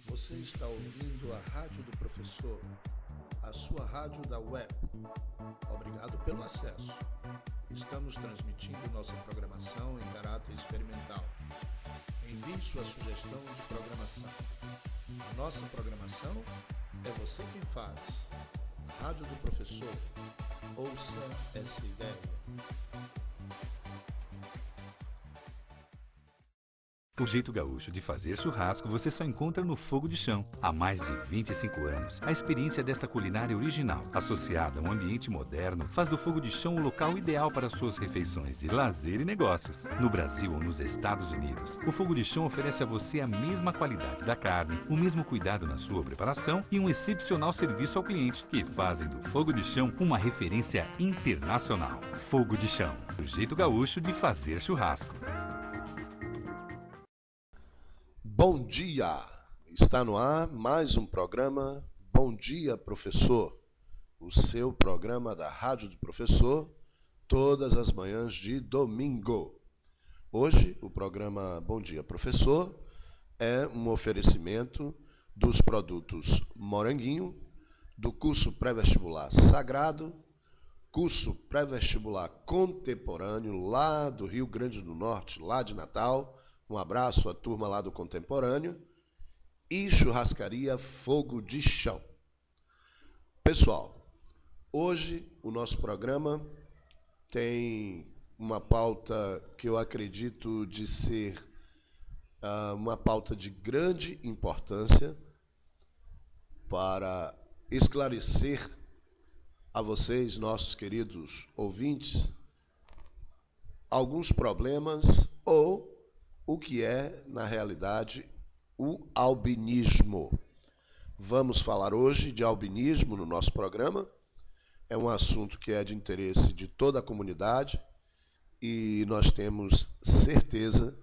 Você está ouvindo a Rádio do Professor, a sua rádio da web. Obrigado pelo acesso. Estamos transmitindo nossa programação em caráter experimental. Envie sua sugestão de programação. A nossa programação é você quem faz. Rádio do Professor. Ouça essa ideia. O jeito gaúcho de fazer churrasco você só encontra no Fogo de Chão. Há mais de 25 anos, a experiência desta culinária original, associada a um ambiente moderno, faz do Fogo de Chão o local ideal para suas refeições de lazer e negócios. No Brasil ou nos Estados Unidos, o Fogo de Chão oferece a você a mesma qualidade da carne, o mesmo cuidado na sua preparação e um excepcional serviço ao cliente, que fazem do Fogo de Chão uma referência internacional. Fogo de Chão, o jeito gaúcho de fazer churrasco. Bom dia! Está no ar mais um programa Bom Dia Professor, o seu programa da Rádio do Professor, todas as manhãs de domingo. Hoje, o programa Bom Dia Professor é um oferecimento dos produtos Moranguinho, do curso pré-vestibular Sagrado, curso pré-vestibular contemporâneo lá do Rio Grande do Norte, lá de Natal. Um abraço à turma lá do Contemporâneo e churrascaria Fogo de Chão. Pessoal, hoje o nosso programa tem uma pauta que eu acredito de ser uma pauta de grande importância para esclarecer a vocês, nossos queridos ouvintes, alguns problemas ou o que é, na realidade, o albinismo. Vamos falar hoje de albinismo no nosso programa. É um assunto que é de interesse de toda a comunidade e nós temos certeza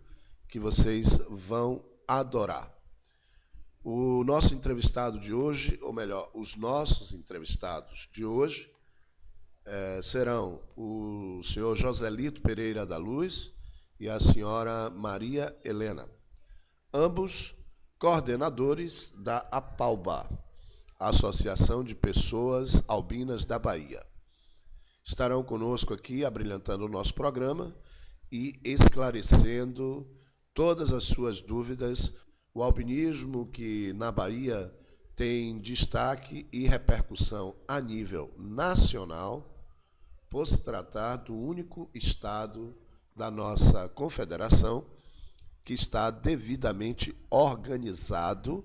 que vocês vão adorar. O nosso entrevistado de hoje, ou melhor, os nossos entrevistados de hoje, serão o senhor Joselito Pereira da Luz e a senhora Maria Helena, ambos coordenadores da APALBA, Associação de Pessoas Albinas da Bahia. Estarão conosco aqui, abrilhantando o nosso programa e esclarecendo todas as suas dúvidas. O albinismo que na Bahia tem destaque e repercussão a nível nacional, por se tratar do único estado da nossa confederação que está devidamente organizado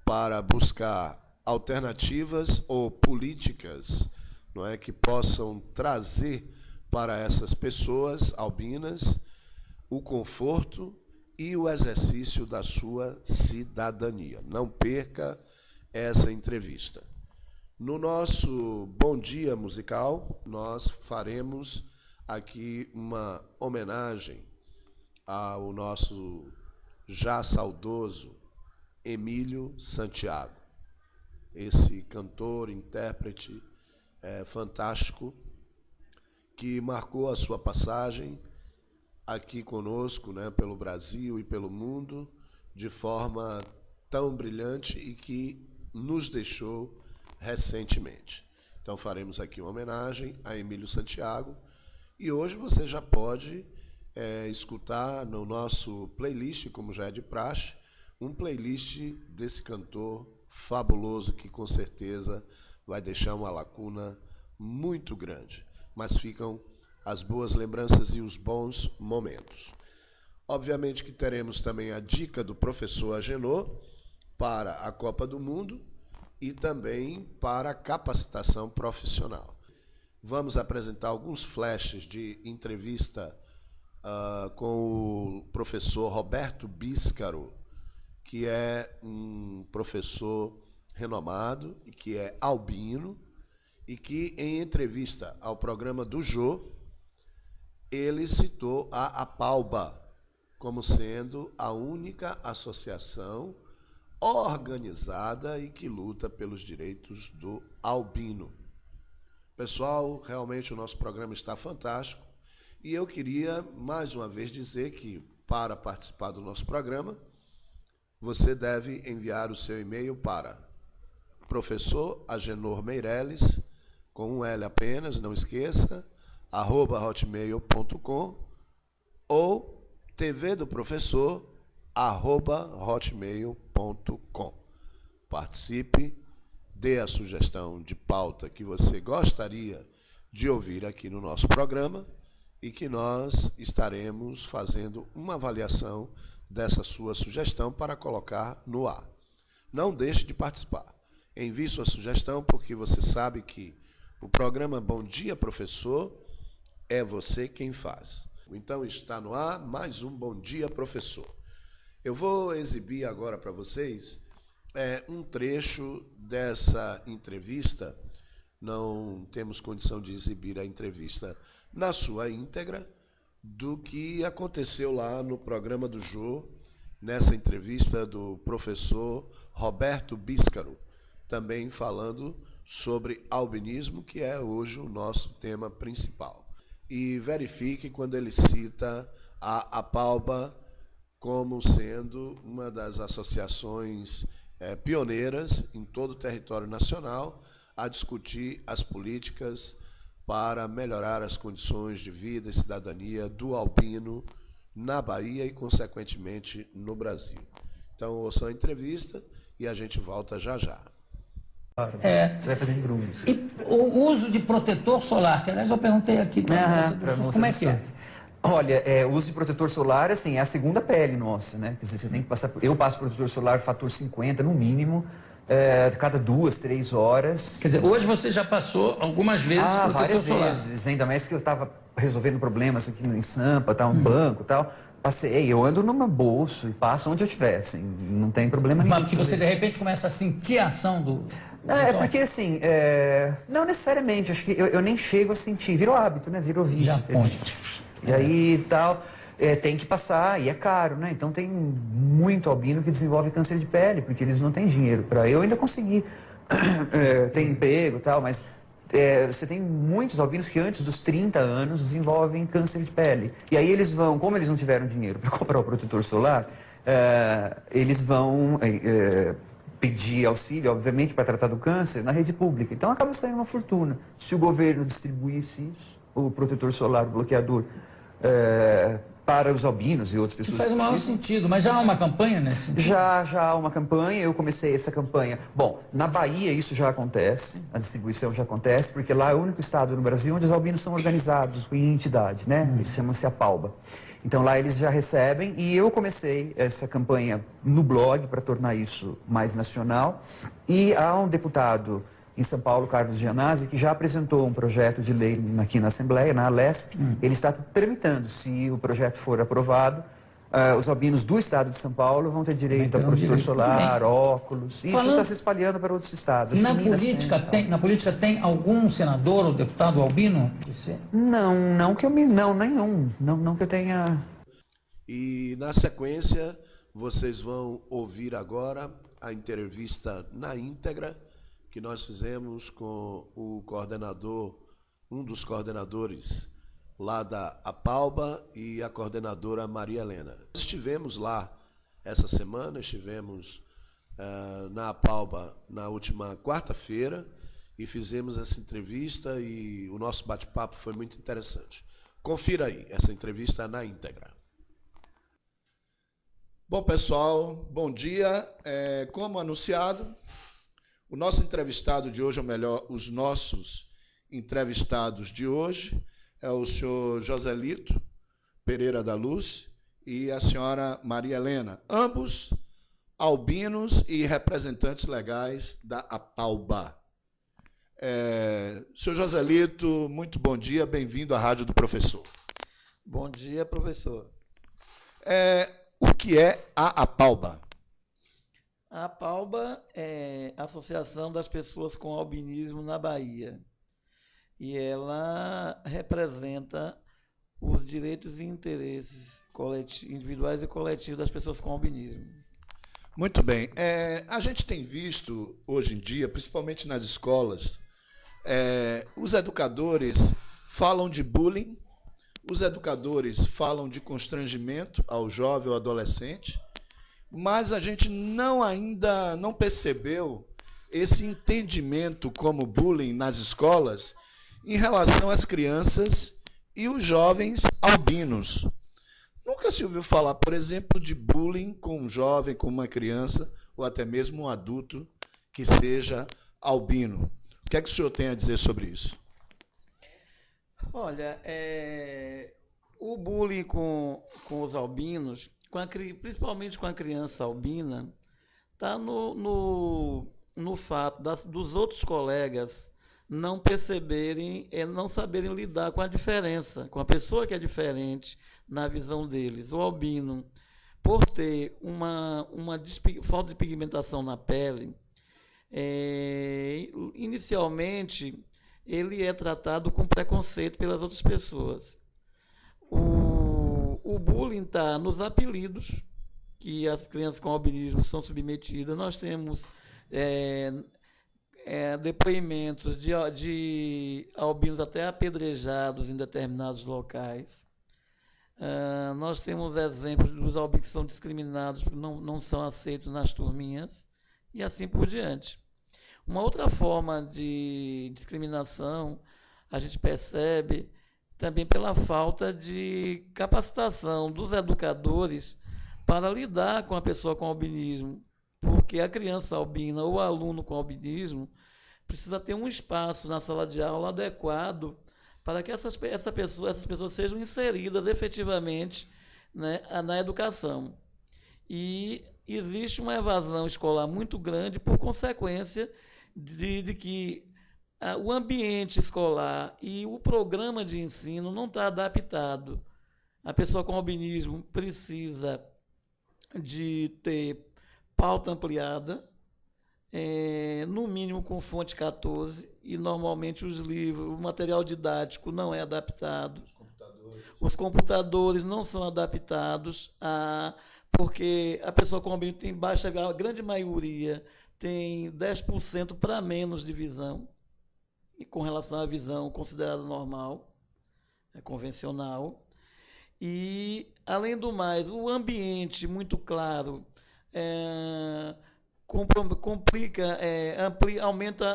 para buscar alternativas ou políticas, não é, que possam trazer para essas pessoas albinas o conforto e o exercício da sua cidadania. Não perca essa entrevista. No nosso Bom Dia Musical, nós faremos aqui uma homenagem ao nosso já saudoso Emílio Santiago, esse cantor, intérprete fantástico que marcou a sua passagem aqui conosco, né, pelo Brasil e pelo mundo de forma tão brilhante e que nos deixou recentemente. Então faremos aqui uma homenagem a Emílio Santiago. E hoje você já pode escutar no nosso playlist, como já é de praxe, um playlist desse cantor fabuloso que com certeza vai deixar uma lacuna muito grande. Mas ficam as boas lembranças e os bons momentos. Obviamente que teremos também a dica do professor Agenor para a Copa do Mundo e também para a capacitação profissional. Vamos apresentar alguns flashes de entrevista com o professor Roberto Bíscaro, que é um professor renomado e que é albino e que, em entrevista ao programa do Jô, ele citou a APALBA como sendo a única associação organizada e que luta pelos direitos do albino. Pessoal, realmente o nosso programa está fantástico e eu queria, mais uma vez, dizer que, para participar do nosso programa, você deve enviar o seu e-mail para professor Agenor Meireles, com um L apenas, não esqueça, @hotmail.com ou tvdoprofessor@hotmail.com. Participe, dê a sugestão de pauta que você gostaria de ouvir aqui no nosso programa e que nós estaremos fazendo uma avaliação dessa sua sugestão para colocar no ar. Não deixe de participar. Envie sua sugestão, porque você sabe que o programa Bom Dia Professor é você quem faz. Então está no ar mais um Bom Dia Professor. Eu vou exibir agora para vocês um trecho dessa entrevista. Não temos condição de exibir a entrevista na sua íntegra, do que aconteceu lá no programa do Jô, nessa entrevista do professor Roberto Bíscaro, também falando sobre albinismo, que é hoje o nosso tema principal. E verifique quando ele cita a APALBA como sendo uma das associações pioneiras em todo o território nacional a discutir as políticas para melhorar as condições de vida e cidadania do albino na Bahia e, consequentemente, no Brasil. Então, ouçam a entrevista e a gente volta já já. Você vai fazer em grumos. E o uso de protetor solar, que aliás eu perguntei aqui para você, como é que é? Olha, o uso de protetor solar, assim, é a segunda pele nossa, né? Quer dizer, você tem que passar... Eu passo protetor solar fator 50, no mínimo, cada 2, 3 horas. Quer dizer, hoje você já passou algumas vezes protetor várias solar. Vezes, ainda mais que eu estava resolvendo problemas aqui em Sampa, um banco e tal. Passei, eu ando numa bolsa e passo onde eu estiver, assim, não tem problema nenhum. Mas porque você, de repente, começa a sentir a ação do... porque assim, não necessariamente, acho que eu nem chego a sentir, virou hábito, né, virou vício. Já põe. E aí tal, tem que passar, e é caro, né, então tem muito albino que desenvolve câncer de pele, porque eles não têm dinheiro para... Eu ainda consegui, tem emprego e tal, mas você tem muitos albinos que antes dos 30 anos desenvolvem câncer de pele. E aí eles vão, como eles não tiveram dinheiro para comprar o protetor solar, eles vão... pedir auxílio, obviamente, para tratar do câncer na rede pública. Então acaba saindo uma fortuna. Se o governo distribuísse isso, o protetor solar, o bloqueador, para os albinos e outras pessoas que faz o maior sentido, mas já há uma campanha nesse sentido? Já há uma campanha, eu comecei essa campanha. Bom, na Bahia isso já acontece, a distribuição já acontece, porque lá é o único estado no Brasil onde os albinos são organizados em entidade, né? Isso chama-se APALBA. Então lá eles já recebem, e eu comecei essa campanha no blog para tornar isso mais nacional. E há um deputado em São Paulo, Carlos Gianazzi, que já apresentou um projeto de lei aqui na Assembleia, na Alesp. Ele está tramitando. Se o projeto for aprovado, os albinos do estado de São Paulo vão ter direito a protetor solar, óculos. Isso está se espalhando para outros estados. Na política tem algum senador ou deputado albino? Não que eu tenha. E na sequência, vocês vão ouvir agora a entrevista na íntegra que nós fizemos com o coordenador, um dos coordenadores lá da APALBA e a coordenadora Maria Helena. Estivemos lá essa semana, estivemos na APALBA na última quarta-feira e fizemos essa entrevista, e o nosso bate-papo foi muito interessante. Confira aí essa entrevista na íntegra. Bom, pessoal, bom dia. Como anunciado, o nosso entrevistado de hoje, ou melhor, os nossos entrevistados de hoje, é o senhor Joselito Pereira da Luz e a senhora Maria Helena, ambos albinos e representantes legais da APALBA. Senhor Joselito, muito bom dia, bem-vindo à Rádio do Professor. Bom dia, professor. O que é a APALBA? A APALBA é a Associação das Pessoas com Albinismo na Bahia. E ela representa os direitos e interesses individuais e coletivos das pessoas com albinismo. Muito bem. A gente tem visto, hoje em dia, principalmente nas escolas, os educadores falam de bullying, os educadores falam de constrangimento ao jovem ou adolescente, mas a gente ainda não percebeu esse entendimento como bullying nas escolas em relação às crianças e os jovens albinos. Nunca se ouviu falar, por exemplo, de bullying com um jovem, com uma criança, ou até mesmo um adulto que seja albino. O que é que o senhor tem a dizer sobre isso? Olha, o bullying com os albinos, principalmente com a criança albina, está no fato dos outros colegas não perceberem, não saberem lidar com a diferença, com a pessoa que é diferente na visão deles. O albino, por ter uma falta de pigmentação na pele, inicialmente ele é tratado com preconceito pelas outras pessoas. O bullying está nos apelidos que as crianças com albinismo são submetidas. Nós temos depoimentos de albinos até apedrejados em determinados locais. Nós temos exemplos dos albinos que são discriminados, não são aceitos nas turminhas, e assim por diante. Uma outra forma de discriminação a gente percebe também pela falta de capacitação dos educadores para lidar com a pessoa com albinismo, porque a criança albina ou o aluno com albinismo precisa ter um espaço na sala de aula adequado para que essas pessoas sejam inseridas efetivamente, né, na educação. E existe uma evasão escolar muito grande por consequência de que o ambiente escolar e o programa de ensino não está adaptado. A pessoa com albinismo precisa de ter pauta ampliada, no mínimo com fonte 14, e normalmente os livros, o material didático não é adaptado. Os computadores não são adaptados, porque a pessoa com albinismo tem baixa, a grande maioria tem 10% para menos de visão, e com relação à visão considerada normal, convencional. E, além do mais, o ambiente muito claro complica,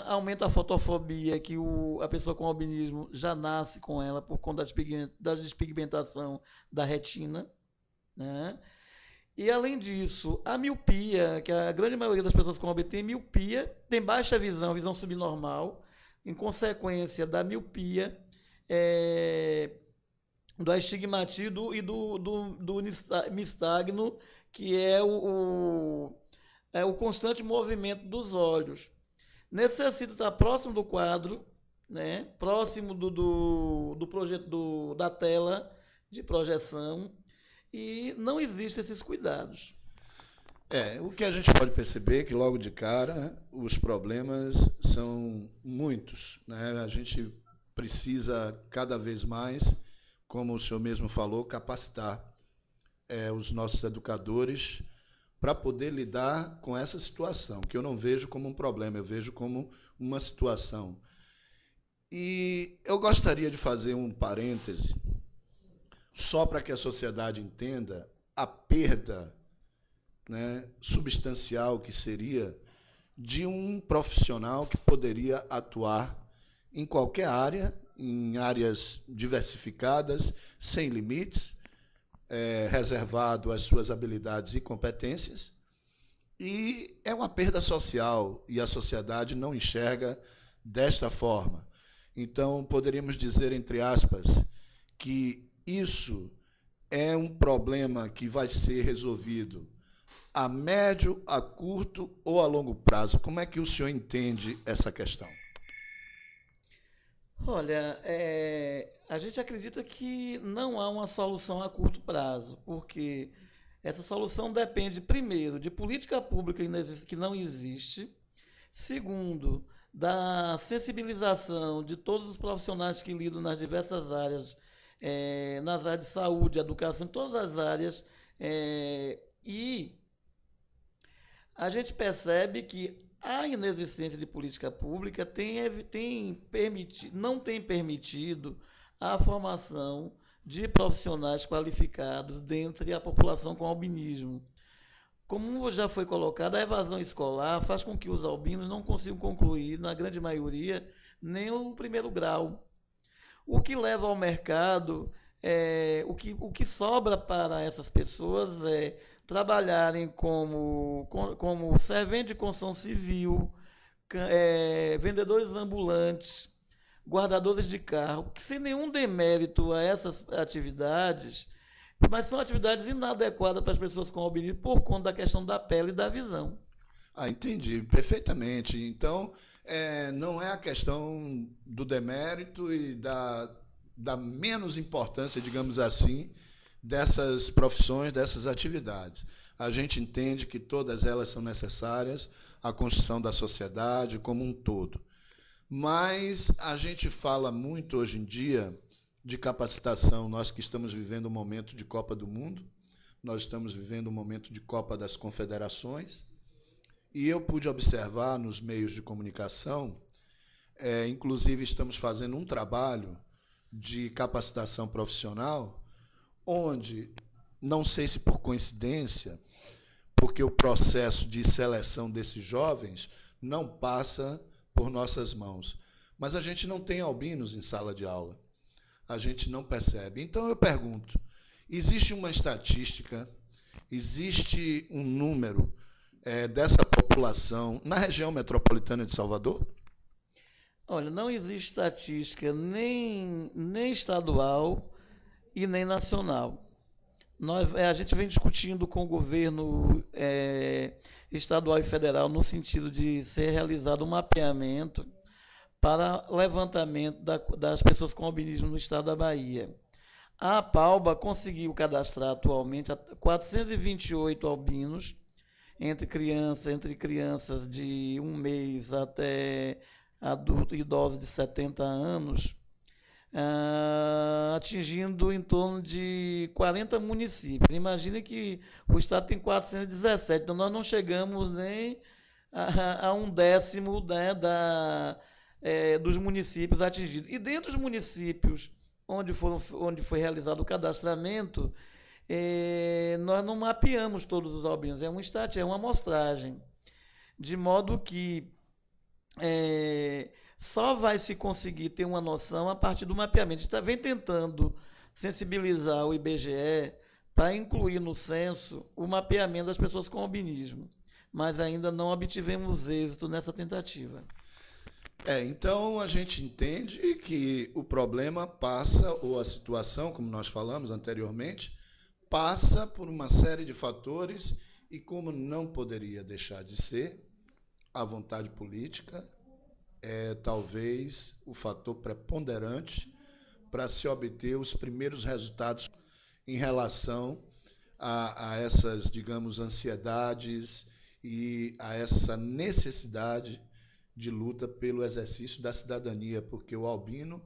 aumenta a fotofobia, que a pessoa com albinismo já nasce com ela por conta da despigmentação da retina, né? E, além disso, a miopia, que a grande maioria das pessoas com albinismo tem miopia, tem baixa visão, visão subnormal, em consequência da miopia, do astigmatismo e do nistagmo, que é o constante movimento dos olhos. Necessita estar próximo do quadro, né? Próximo do projeto da tela de projeção, e não existem esses cuidados. O que a gente pode perceber é que, logo de cara, os problemas são muitos, né? A gente precisa, cada vez mais, como o senhor mesmo falou, capacitar os nossos educadores para poder lidar com essa situação, que eu não vejo como um problema, eu vejo como uma situação. E eu gostaria de fazer um parêntese, só para que a sociedade entenda a perda, né, substancial que seria de um profissional que poderia atuar em qualquer área, em áreas diversificadas, sem limites, reservado às suas habilidades e competências, e é uma perda social, e a sociedade não enxerga desta forma. Então, poderíamos dizer, entre aspas, que isso é um problema que vai ser resolvido a médio, a curto ou a longo prazo. Como é que o senhor entende essa questão? Olha, a gente acredita que não há uma solução a curto prazo, porque essa solução depende, primeiro, de política pública que não existe, segundo, da sensibilização de todos os profissionais que lidam nas diversas áreas, nas áreas de saúde, educação, em todas as áreas, e a gente percebe que a inexistência de política pública não tem permitido a formação de profissionais qualificados dentre a população com albinismo. Como já foi colocado, a evasão escolar faz com que os albinos não consigam concluir, na grande maioria, nem o primeiro grau. O que leva ao mercado, o que sobra para essas pessoas é trabalharem como servente de construção civil, vendedores ambulantes, guardadores de carro, que sem nenhum demérito a essas atividades, mas são atividades inadequadas para as pessoas com albinismo por conta da questão da pele e da visão. Entendi perfeitamente. Então, não é a questão do demérito e da menos importância, digamos assim, dessas profissões, dessas atividades. A gente entende que todas elas são necessárias à construção da sociedade como um todo. Mas a gente fala muito hoje em dia de capacitação, nós que estamos vivendo um momento de Copa do Mundo, nós estamos vivendo um momento de Copa das Confederações, e eu pude observar nos meios de comunicação, inclusive estamos fazendo um trabalho de capacitação profissional, onde, não sei se por coincidência, porque o processo de seleção desses jovens não passa por nossas mãos, mas a gente não tem albinos em sala de aula. A gente não percebe. Então, eu pergunto, existe uma estatística, existe um número dessa população na região metropolitana de Salvador? Olha, não existe estatística nem estadual e nem nacional. A gente vem discutindo com o governo estadual e federal no sentido de ser realizado um mapeamento para levantamento das pessoas com albinismo no estado da Bahia. A APALBA conseguiu cadastrar atualmente 428 albinos, entre crianças de 1 mês até adultos e idosos de 70 anos, atingindo em torno de 40 municípios. Imagine que o estado tem 417, então nós não chegamos nem a 1/10, né, dos municípios atingidos. E dentro dos municípios onde foi realizado o cadastramento, nós não mapeamos todos os albinos, é uma amostragem, de modo que só vai se conseguir ter uma noção a partir do mapeamento. A gente vem tentando sensibilizar o IBGE para incluir no censo o mapeamento das pessoas com albinismo, mas ainda não obtivemos êxito nessa tentativa. Então a gente entende que o problema passa, ou a situação, como nós falamos anteriormente, passa por uma série de fatores e, como não poderia deixar de ser, a vontade política é talvez o fator preponderante para se obter os primeiros resultados em relação a essas, digamos, ansiedades e a essa necessidade de luta pelo exercício da cidadania, porque o albino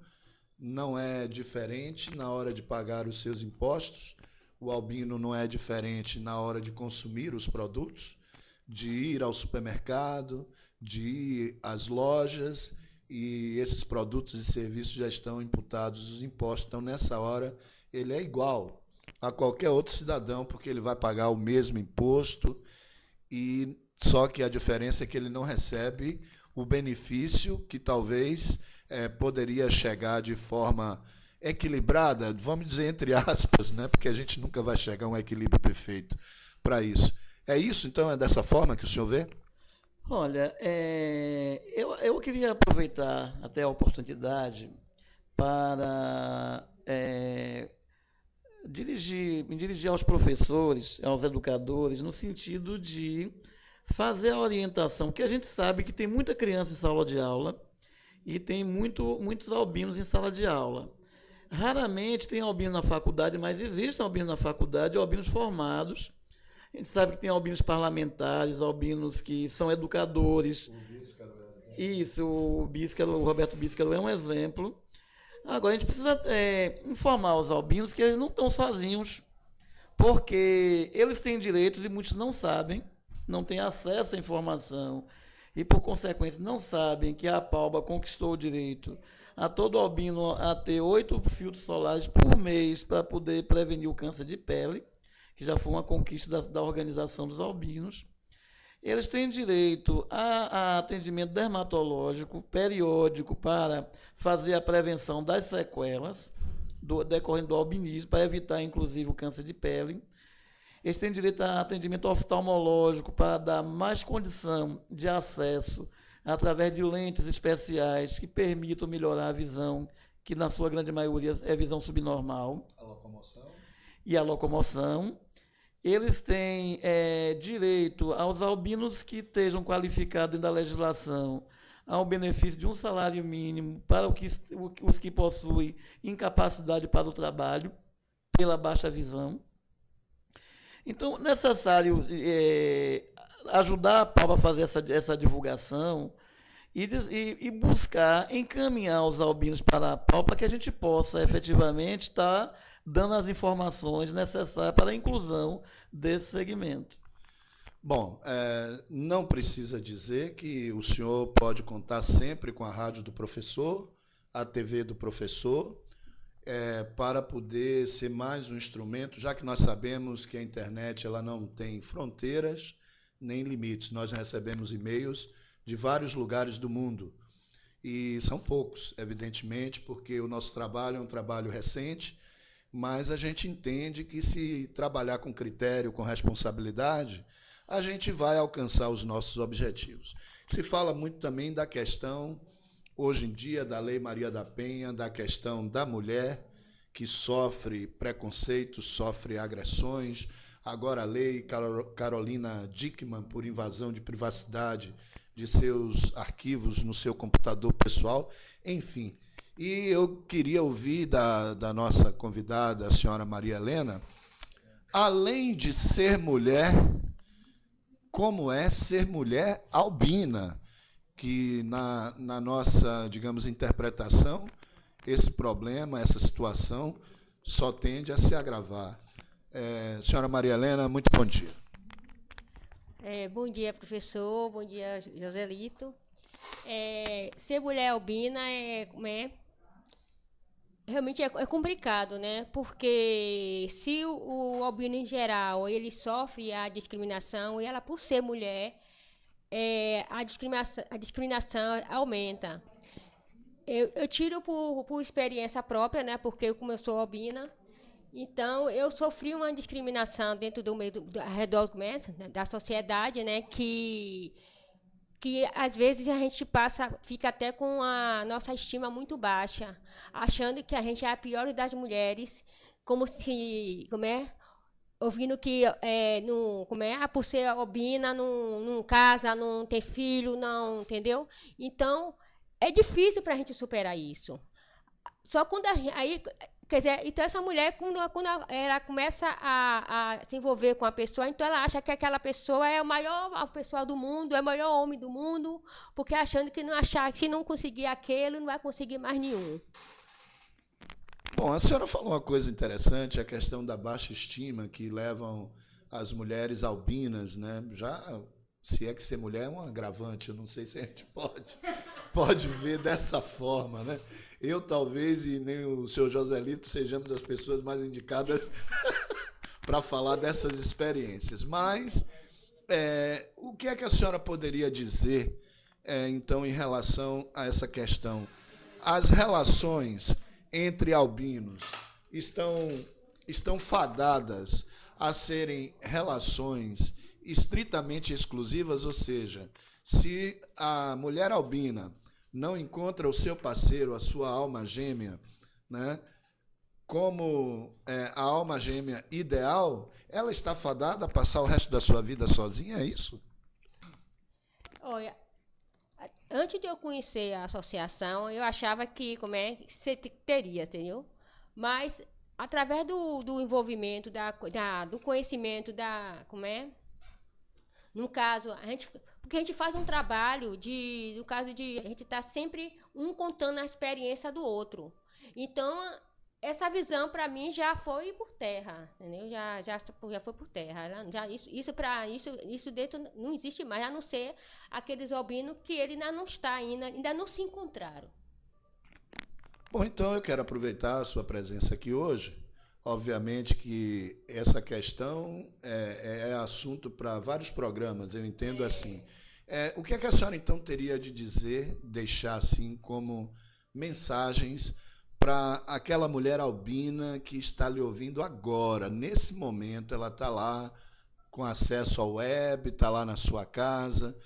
não é diferente na hora de pagar os seus impostos, o albino não é diferente na hora de consumir os produtos, de ir ao supermercado, de ir às lojas, e esses produtos e serviços já estão imputados os impostos. Então, nessa hora, ele é igual a qualquer outro cidadão, porque ele vai pagar o mesmo imposto, e só que a diferença é que ele não recebe o benefício que talvez poderia chegar de forma equilibrada, vamos dizer entre aspas, né? Porque a gente nunca vai chegar a um equilíbrio perfeito para isso. É isso, então? É dessa forma que o senhor vê? Olha, eu queria aproveitar até a oportunidade para me dirigir aos professores, aos educadores, no sentido de fazer a orientação, que a gente sabe que tem muita criança em sala de aula e tem muitos albinos em sala de aula. Raramente tem albino na faculdade, mas existem albinos na faculdade, albinos formados. A gente sabe que tem albinos parlamentares, albinos que são educadores. Isso, o Roberto Bíscaro é um exemplo. Agora, a gente precisa informar os albinos que eles não estão sozinhos, porque eles têm direitos e muitos não sabem, não têm acesso à informação e, por consequência, não sabem que a APALBA conquistou o direito a todo albino a ter 8 filtros solares por mês para poder prevenir o câncer de pele, que já foi uma conquista da Organização dos Albinos. Eles têm direito a atendimento dermatológico periódico para fazer a prevenção das sequelas decorrendo do albinismo, para evitar, inclusive, o câncer de pele. Eles têm direito a atendimento oftalmológico para dar mais condição de acesso através de lentes especiais que permitam melhorar a visão, que na sua grande maioria é visão subnormal. A locomoção. E a locomoção. Eles têm direito aos albinos que estejam qualificados dentro da legislação ao benefício de um salário mínimo para os que possuem incapacidade para o trabalho, pela baixa visão. Então, é necessário ajudar a PAUB a fazer essa divulgação e buscar encaminhar os albinos para a PAUB para que a gente possa efetivamente estar dando as informações necessárias para a inclusão desse segmento. Bom, não precisa dizer que o senhor pode contar sempre com a rádio do professor, a TV do professor, para poder ser mais um instrumento, já que nós sabemos que a internet ela não tem fronteiras nem limites. Nós recebemos e-mails de vários lugares do mundo, e são poucos, evidentemente, porque o nosso trabalho é um trabalho recente, mas a gente entende que, se trabalhar com critério, com responsabilidade, a gente vai alcançar os nossos objetivos. Se fala muito também da questão, hoje em dia, da Lei Maria da Penha, da questão da mulher que sofre preconceito, sofre agressões, agora a Lei Carolina Dickmann por invasão de privacidade de seus arquivos no seu computador pessoal, enfim. E eu queria ouvir da nossa convidada, a senhora Maria Helena, além de ser mulher, como é ser mulher albina, que na nossa, digamos, interpretação, esse problema, essa situação, só tende a se agravar. Senhora Maria Helena, muito bom dia. Bom dia, professor. Bom dia, Joselito. Ser mulher albina realmente é complicado, né? Porque se o albino em geral ele sofre a discriminação, e ela, por ser mulher, a discriminação aumenta. Eu tiro por experiência própria, né? Porque como eu sou albina, então eu sofri uma discriminação dentro do meio ao redor da sociedade, né? Que às vezes a gente fica até com a nossa estima muito baixa, achando que a gente é a pior das mulheres, ouvindo que por ser albina, não casa, não tem filho, não, entendeu? Então, é difícil para a gente superar isso. Só quando quer dizer, então essa mulher, quando ela começa a se envolver com a pessoa, então ela acha que aquela pessoa é o maior pessoa do mundo, é o maior homem do mundo, porque achando que se não conseguir aquele, não vai conseguir mais nenhum. Bom, a senhora falou uma coisa interessante, a questão da baixa estima que levam as mulheres albinas, né? Já, se é que ser mulher é um agravante, eu não sei se a gente pode ver dessa forma, né? Eu, talvez, e nem o senhor Joselito, sejamos as pessoas mais indicadas para falar dessas experiências. Mas o que é que a senhora poderia dizer, então, em relação a essa questão? As relações entre albinos estão fadadas a serem relações estritamente exclusivas, ou seja, se a mulher albina não encontra o seu parceiro, a sua alma gêmea, né, como a alma gêmea ideal, ela está fadada a passar o resto da sua vida sozinha, é isso? Olha, antes de eu conhecer a associação, eu achava que você teria, entendeu? Mas, através do envolvimento, do conhecimento, no caso, porque a gente faz um trabalho no caso de a gente estar sempre contando a experiência do outro. Então, essa visão, para mim, já foi por terra, entendeu? Já foi por terra. Isso dentro não existe mais, a não ser aqueles albinos que ele ainda não se encontraram. Bom, então eu quero aproveitar a sua presença aqui hoje Obviamente que essa questão é assunto para vários programas, eu entendo assim. O que é que a senhora, então, teria de dizer, deixar assim como mensagens para aquela mulher albina que está lhe ouvindo agora, nesse momento, ela está lá com acesso ao web, está lá na sua casa,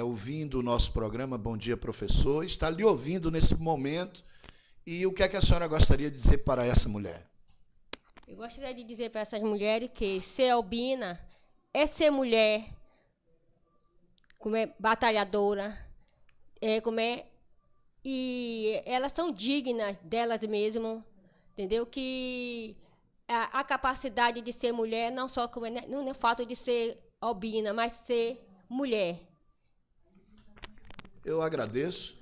ouvindo o nosso programa Bom Dia Professor, está lhe ouvindo nesse momento, e o que é que a senhora gostaria de dizer para essa mulher? Eu gostaria de dizer para essas mulheres que ser albina é ser mulher, como é batalhadora, e elas são dignas delas mesmas, entendeu? Que a capacidade de ser mulher não só não é o fato de ser albina, mas ser mulher. Eu agradeço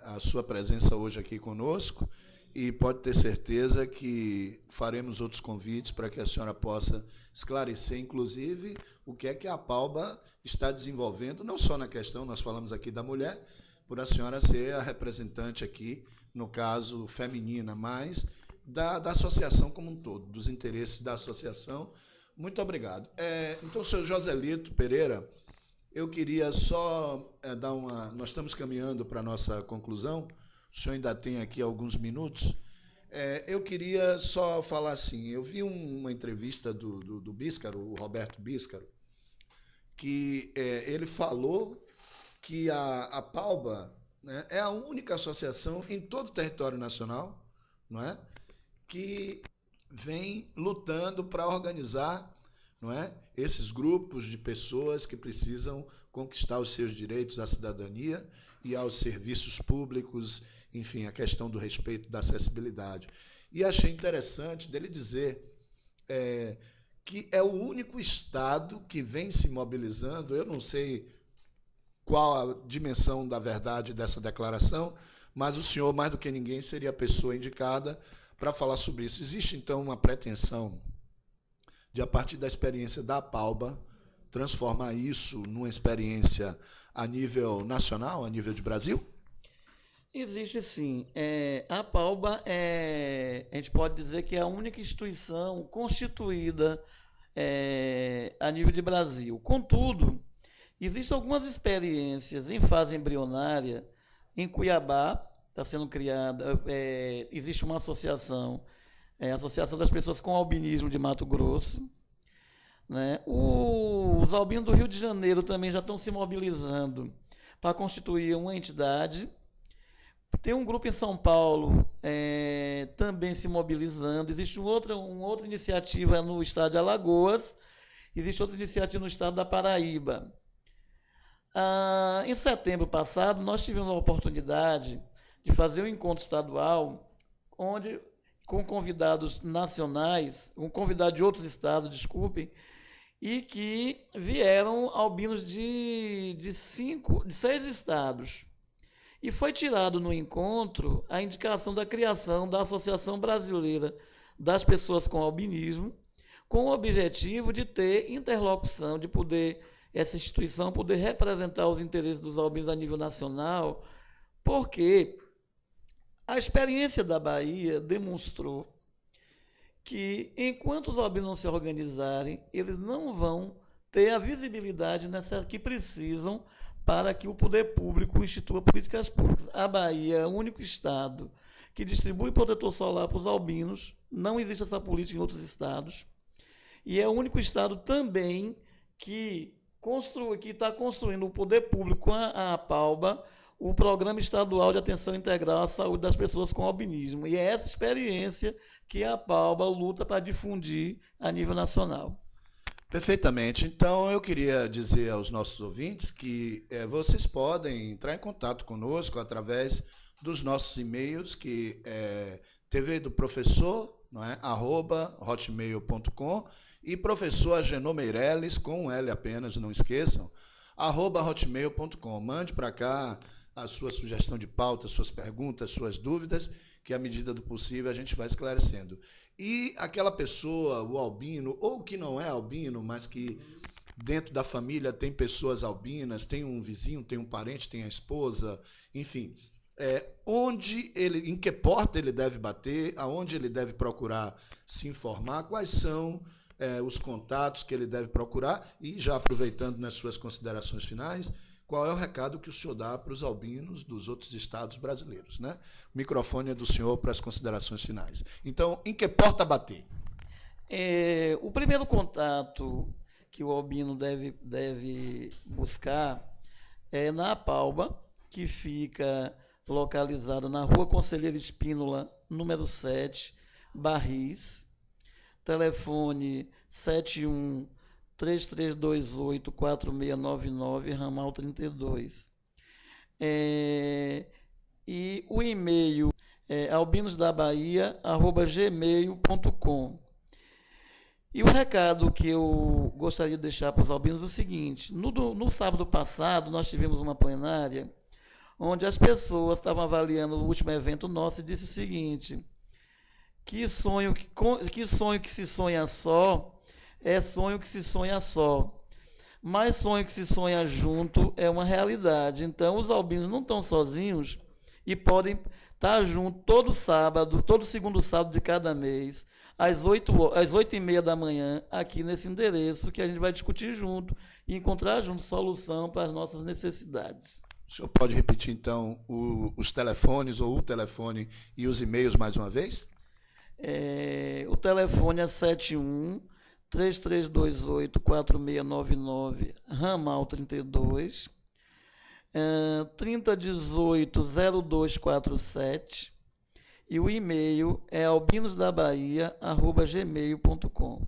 a sua presença hoje aqui conosco. E pode ter certeza que faremos outros convites para que a senhora possa esclarecer, inclusive, o que é que a Apalba está desenvolvendo, não só na questão, nós falamos aqui da mulher, por a senhora ser a representante aqui, no caso feminina, mas da associação como um todo, dos interesses da associação. Muito obrigado. Então, senhor Joselito Pereira, eu queria só dar uma... Nós estamos caminhando para a nossa conclusão. O senhor ainda tem aqui alguns minutos. Eu queria só falar assim, eu vi uma entrevista do Bíscaro, o Roberto Bíscaro, que ele falou que a Apalba, né, é a única associação em todo o território nacional, não é, que vem lutando para organizar, não é, esses grupos de pessoas que precisam conquistar os seus direitos à cidadania e aos serviços públicos, enfim, a questão do respeito, da acessibilidade. E achei interessante dele dizer que é o único Estado que vem se mobilizando. Eu não sei qual a dimensão da verdade dessa declaração, mas o senhor, mais do que ninguém, seria a pessoa indicada para falar sobre isso. Existe, então, uma pretensão de, a partir da experiência da Apalba, transformar isso numa experiência a nível nacional, a nível de Brasil? Existe sim. A Apalba a gente pode dizer que é a única instituição constituída a nível de Brasil. Contudo, existem algumas experiências em fase embrionária. Em Cuiabá está sendo criada, existe uma associação, a Associação das Pessoas com Albinismo de Mato Grosso, né? Os albinos do Rio de Janeiro também já estão se mobilizando para constituir uma entidade. Tem um grupo em São Paulo também se mobilizando. Existe uma outra iniciativa no estado de Alagoas. Existe outra iniciativa no estado da Paraíba. Em setembro passado, nós tivemos a oportunidade de fazer um encontro estadual, onde, com convidados nacionais, um convidado de outros estados, desculpem, e que vieram albinos de 6 estados. E foi tirado no encontro a indicação da criação da Associação Brasileira das Pessoas com Albinismo, com o objetivo de ter interlocução, de poder, essa instituição poder representar os interesses dos albinos a nível nacional, porque a experiência da Bahia demonstrou que, enquanto os albinos não se organizarem, eles não vão ter a visibilidade que precisam para que o poder público institua políticas públicas. A Bahia é o único estado que distribui protetor solar para os albinos, não existe essa política em outros estados, e é o único estado também que está construindo o poder público com a Apalba, o Programa Estadual de Atenção Integral à Saúde das Pessoas com Albinismo. E é essa experiência que a Apalba luta para difundir a nível nacional. Perfeitamente. Então, eu queria dizer aos nossos ouvintes que vocês podem entrar em contato conosco através dos nossos e-mails, que é tvdoprofessor, não é, @hotmail.com, e professor Agenor Meireles, com um L apenas, não esqueçam, @hotmail.com. Mande para cá a sua sugestão de pauta, suas perguntas, suas dúvidas, que, à medida do possível, a gente vai esclarecendo. E aquela pessoa, o albino, ou que não é albino, mas que dentro da família tem pessoas albinas, tem um vizinho, tem um parente, tem a esposa, enfim, em que porta ele deve bater, aonde ele deve procurar se informar, quais são os contatos que ele deve procurar, e já aproveitando nas suas considerações finais, qual é o recado que o senhor dá para os albinos dos outros estados brasileiros, né? O microfone é do senhor para as considerações finais. Então, em que porta bater? O primeiro contato que o albino deve buscar é na Apalba, que fica localizada na Rua Conselheiro Espínola, número 7, Barris, telefone 71-3328-4699, ramal 32. E o e-mail é albinosdabahia@gmail.com. E o recado que eu gostaria de deixar para os albinos é o seguinte: no sábado passado, nós tivemos uma plenária onde as pessoas estavam avaliando o último evento nosso e disse o seguinte: que sonho que se sonha só é sonho que se sonha só, mas sonho que se sonha junto é uma realidade. Então, os albinos não estão sozinhos e podem estar juntos todo sábado, todo segundo sábado de cada mês, às 8h30 da manhã, aqui nesse endereço, que a gente vai discutir junto e encontrar junto solução para as nossas necessidades. O senhor pode repetir, então, os telefones ou o telefone e os e-mails mais uma vez? O telefone é 71-3328-4699, ramal 32, 3018-0247, e o e-mail é albinosdabahia@gmail.com.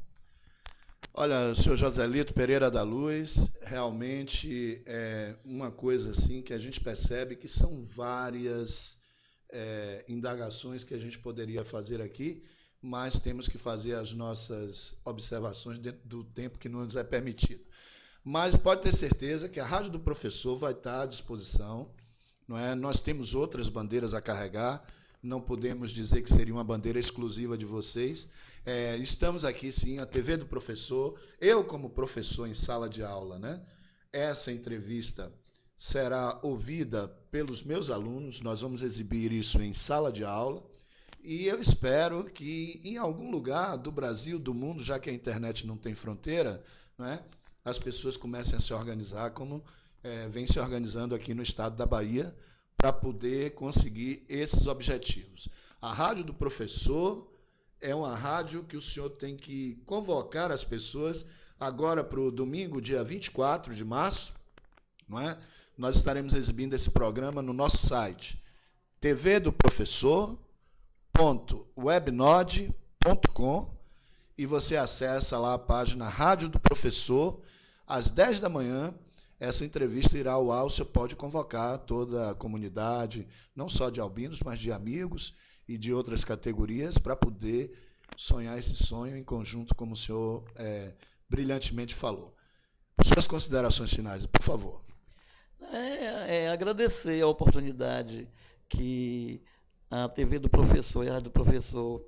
Olha, senhor Joselito Pereira da Luz, realmente é uma coisa assim que a gente percebe que são várias indagações que a gente poderia fazer aqui, mas temos que fazer as nossas observações dentro do tempo que nos é permitido. Mas pode ter certeza que a Rádio do Professor vai estar à disposição, não é? Nós temos outras bandeiras a carregar, não podemos dizer que seria uma bandeira exclusiva de vocês. Estamos aqui, sim, a TV do Professor, eu como professor em sala de aula, né? Essa entrevista será ouvida pelos meus alunos, nós vamos exibir isso em sala de aula, e eu espero que em algum lugar do Brasil, do mundo, já que a internet não tem fronteira, né, as pessoas comecem a se organizar como vem se organizando aqui no estado da Bahia, para poder conseguir esses objetivos. A Rádio do Professor é uma rádio que o senhor tem que convocar as pessoas agora para o domingo, dia 24 de março, não é? Nós estaremos exibindo esse programa no nosso site, tvdoprofessor.webnode.com, e você acessa lá a página Rádio do Professor. Às 10 da manhã, essa entrevista irá ao ar, você pode convocar toda a comunidade, não só de albinos, mas de amigos e de outras categorias, para poder sonhar esse sonho em conjunto, como o senhor brilhantemente falou. Suas considerações finais, por favor. Agradecer a oportunidade que a TV do Professor e a Rádio do Professor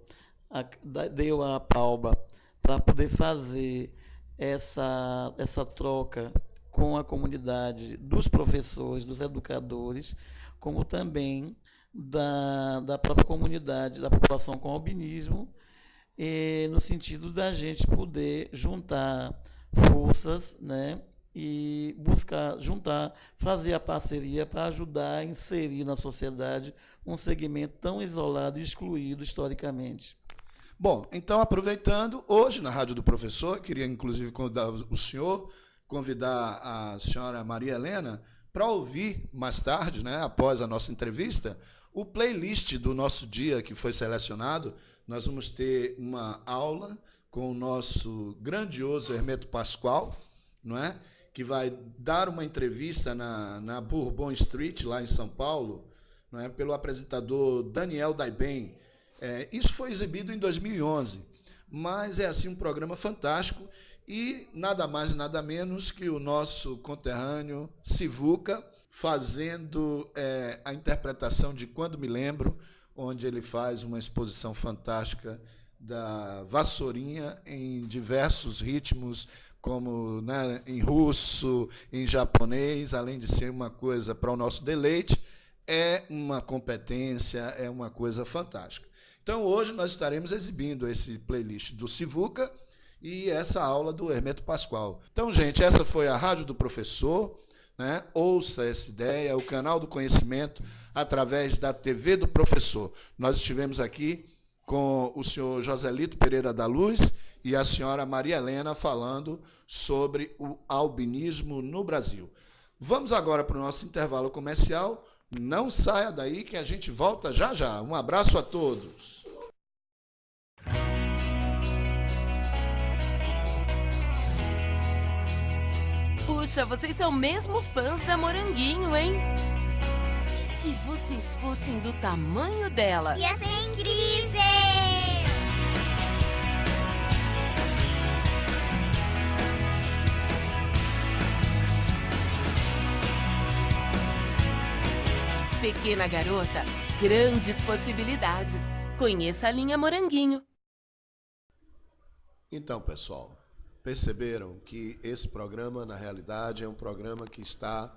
deu à Apalba para poder fazer essa troca com a comunidade dos professores, dos educadores, como também da própria comunidade, da população com albinismo, no sentido da gente poder juntar forças, né, e buscar fazer a parceria para ajudar a inserir na sociedade um segmento tão isolado e excluído historicamente. Bom, então, aproveitando, hoje na Rádio do Professor, queria inclusive convidar a senhora Maria Helena para ouvir mais tarde, né, após a nossa entrevista, o playlist do nosso dia que foi selecionado. Nós vamos ter uma aula com o nosso grandioso Hermeto Pascoal, não é? Que vai dar uma entrevista na Bourbon Street, lá em São Paulo, não é? Pelo apresentador Daniel Daiben. Isso foi exibido em 2011, mas é assim um programa fantástico, e nada mais nada menos que o nosso conterrâneo Sivuca fazendo a interpretação de Quando Me Lembro, onde ele faz uma exposição fantástica da vassourinha em diversos ritmos, como, né, em russo, em japonês, além de ser uma coisa para o nosso deleite, é uma competência, é uma coisa fantástica. Então, hoje nós estaremos exibindo esse playlist do Sivuca e essa aula do Hermeto Pascoal. Então, gente, essa foi a Rádio do Professor, né? Ouça essa ideia, o canal do conhecimento, através da TV do Professor. Nós estivemos aqui com o senhor Joselito Pereira da Luz e a senhora Maria Helena falando sobre o albinismo no Brasil. Vamos agora para o nosso intervalo comercial. Não saia daí que a gente volta já já. Um abraço a todos. Puxa, vocês são mesmo fãs da Moranguinho, hein? E se vocês fossem do tamanho dela? Ia ser incrível! Pequena garota, grandes possibilidades. Conheça a linha Moranguinho. Então, pessoal, perceberam que esse programa, na realidade, é um programa que está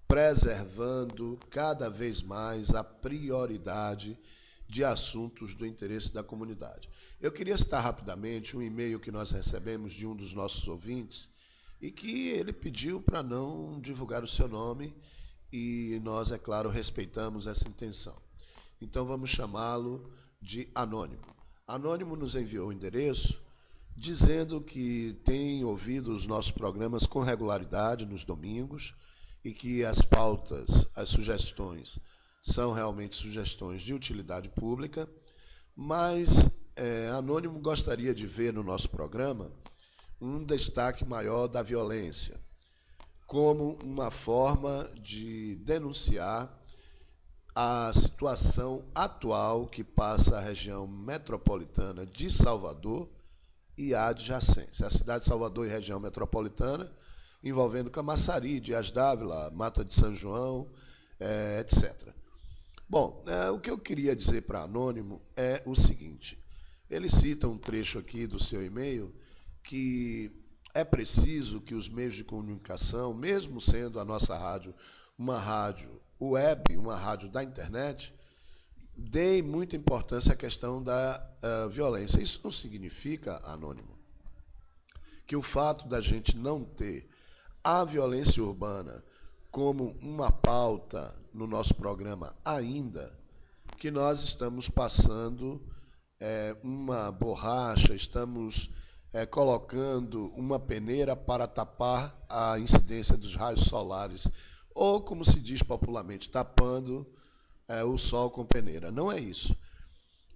preservando cada vez mais a prioridade de assuntos do interesse da comunidade. Eu queria citar rapidamente um e-mail que nós recebemos de um dos nossos ouvintes e que ele pediu para não divulgar o seu nome e nós, é claro, respeitamos essa intenção. Então vamos chamá-lo de Anônimo. Anônimo nos enviou o endereço dizendo que tem ouvido os nossos programas com regularidade nos domingos e que as pautas, as sugestões, são realmente sugestões de utilidade pública, mas Anônimo gostaria de ver no nosso programa um destaque maior da violência, como uma forma de denunciar a situação atual que passa a região metropolitana de Salvador e a adjacência. A cidade de Salvador e região metropolitana, envolvendo Camaçari, Dias d'Ávila, Mata de São João, etc. Bom, o que eu queria dizer para Anônimo é o seguinte. Ele cita um trecho aqui do seu e-mail que é preciso que os meios de comunicação, mesmo sendo a nossa rádio uma rádio web, uma rádio da internet, deem muita importância à questão da violência. Isso não significa, Anônimo, que o fato da gente não ter a violência urbana como uma pauta no nosso programa ainda, que nós estamos passando uma borracha, estamos colocando uma peneira para tapar a incidência dos raios solares, ou, como se diz popularmente, tapando o sol com peneira. Não é isso.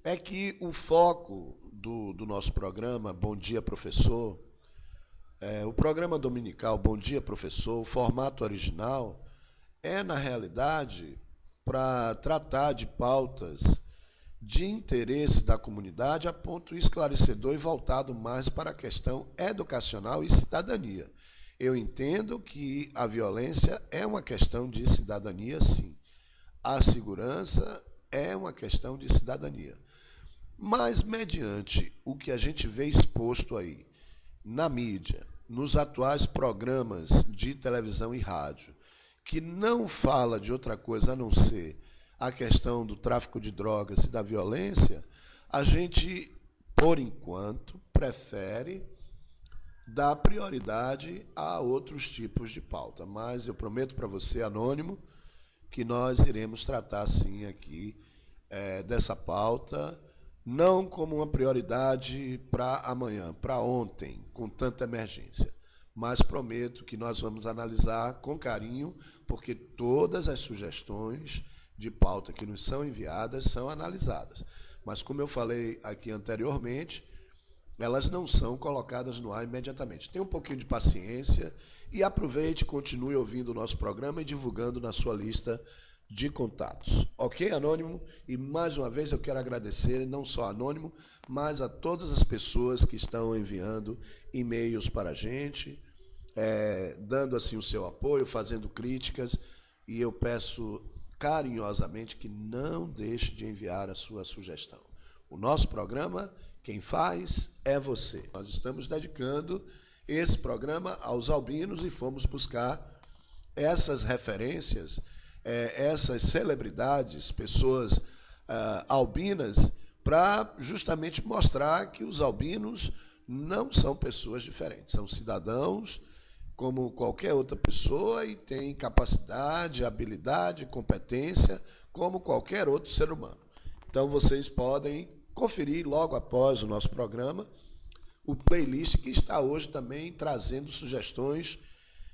É que o foco do nosso programa, Bom Dia Professor, o programa dominical Bom Dia Professor, o formato original, na realidade, para tratar de pautas de interesse da comunidade a ponto esclarecedor e voltado mais para a questão educacional e cidadania. Eu entendo que a violência é uma questão de cidadania, sim. A segurança é uma questão de cidadania. Mas, mediante o que a gente vê exposto aí na mídia, nos atuais programas de televisão e rádio, que não fala de outra coisa a não ser a questão do tráfico de drogas e da violência, a gente, por enquanto, prefere dar prioridade a outros tipos de pauta. Mas eu prometo para você, Anônimo, que nós iremos tratar, sim, aqui dessa pauta, não como uma prioridade para amanhã, para ontem, com tanta emergência, mas prometo que nós vamos analisar com carinho, porque todas as sugestões de pauta que nos são enviadas são analisadas. Mas, como eu falei aqui anteriormente, elas não são colocadas no ar imediatamente. Tenha um pouquinho de paciência e aproveite, continue ouvindo o nosso programa e divulgando na sua lista de contatos. Ok, Anônimo? E, mais uma vez, eu quero agradecer, não só a Anônimo, mas a todas as pessoas que estão enviando e-mails para a gente, dando assim o seu apoio, fazendo críticas, e eu peço carinhosamente que não deixe de enviar a sua sugestão. O nosso programa, quem faz é você. Nós estamos dedicando esse programa aos albinos e fomos buscar essas referências essas celebridades, pessoas albinas, para justamente mostrar que os albinos não são pessoas diferentes, são cidadãos como qualquer outra pessoa e têm capacidade, habilidade, competência como qualquer outro ser humano. Então vocês podem conferir logo após o nosso programa o playlist que está hoje também trazendo sugestões